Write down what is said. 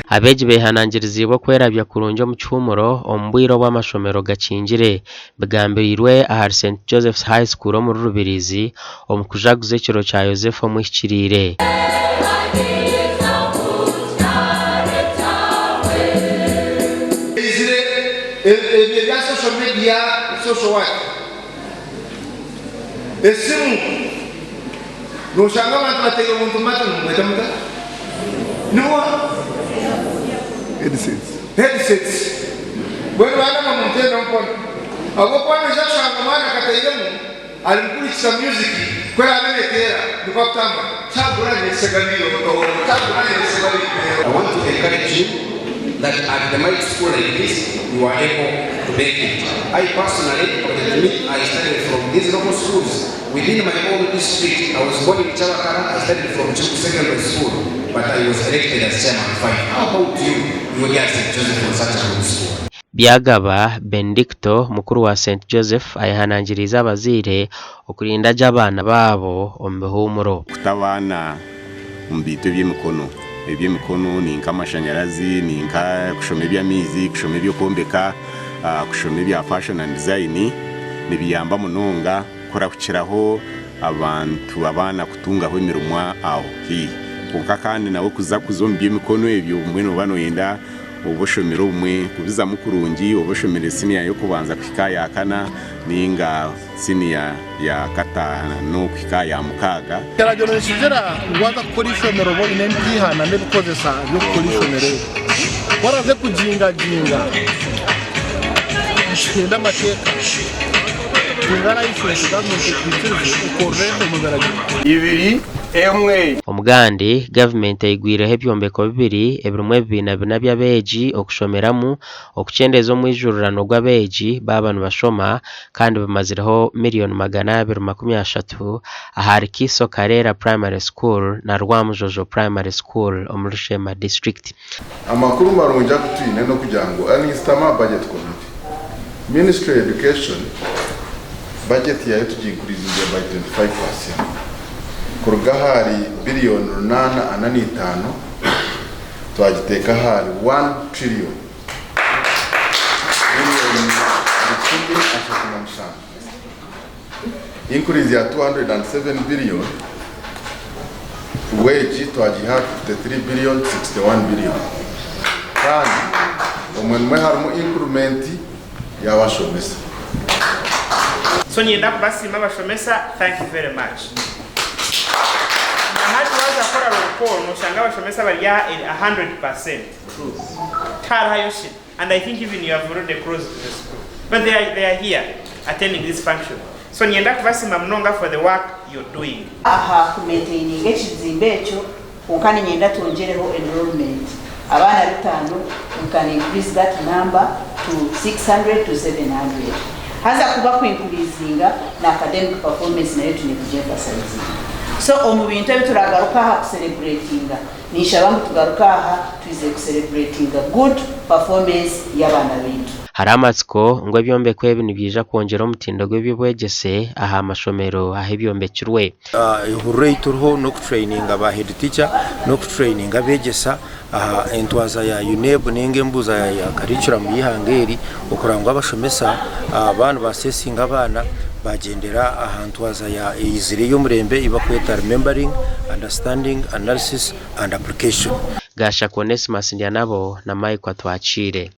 Abeji behanangirizibwa kwerabya kurungi mu cyumuro ombwiro bw'amashomero gakinjire bigambirwe aha St Joseph's High School mu Rubirizi omukujaguza ekiro kya Joseph omwishikirire. Social work. Esimu nushanga abantu batega umuntu mata mutamuta nuwa headsets bwana wana mumtenda mpona abo kwa shanga mwana katayemu alimkulisa music kwa amenetera kwa kutamba tabura ni segalio tabura ni segalio. I want to encourage you that at the middle school like this, you are able to make it. I personally, I studied from these local schools. Within my own district, I was born in Chavakara, I studied from Chuku Secondary School, but I was elected as chairman 5. How about you? You will get St. Joseph from such a good school. Byagaba Benedicto mukuru wa St Joseph ayahanangiriza abazire okurinda jabana babo ombehumuro kutabana mumbito by'emikono eby'emikono ninka amashanyarazi ninka kushoma eby'amizi kushoma ebyokombeka kushoma ebya fashion and design nibiyamba munonga kora kukiraho abantu abana kutungaho emirimo aho konka kandi nawe kuza kuzomba by'emikono ebyo mwene bano yenda obushomero bumwe kubiza mukurungi obushomero senior yo kubanza kwikaya kana ninga senior ya katana no kwikaya mukaga cyarajo nshijera ngwaza gukora ishomero bo inembihana nebikozesa yo gukora ishomero waraze kujinga shenda mateka ngana ifresh gamuntu kwitirize ukorrente mugaraje ibiri emwe omugandi government eyigwireho ebyombeko bibiri ebirumwe bibina by'abeegi okushomeramu okucendeza omwijururano gw'abeegi babanu bashoma kandi bamazireho $230,000 ahari Kiso Karera Primary School na Rwamujojo Primary School omurushema district. Amakuru marunja kutwine no kujango ani stama budget committee Ministry of Education budget ya tujinkurizinga by 25%. Kuruga hari billion 8.5 twagiteka hari 1 trillion increase ya 207 billion wage twagiha 53 billion 61 billion kandi omwe harimo increment ya bashomesa. So nyenda kubasima bashomesa, thank you very much. Hadi waza kora report no shanga bashomesa bari ya 100% truth. Tara yoshi, and I think even you have already closed the school, but they are here attending this function. So nyenda kubasima mnonga for the work you're doing. Aha kumaintaining ekizimbe ekyo okani nyenda tonjereho enrollment abana 5 you can increase that number to 600 to 700. Haza kuba ku increasinga na academic performance nayo tunekujeva size. So omu bintu ebitulagaruka ha celebratinga nishabangu tugaruka ha tuize celebratinga good performance y'abana bintu. Haramatsiko ngo ebyombeko ebintu byija kongera omutindo gw'ebyobwegese aha amashomero aho ebyombekirwe. Ihurreituro no training aba head teacher no training abegesa entwaza ya UNEB n'engembuza ya curriculum yihangeri okurangwa abashomesa abantu basesinga abana bagendera ahantu waza ya izire y'omurembe ibakweta remembering, understanding, analysis and application. Gasha Onesmus Ndianabo na Mike Twachire.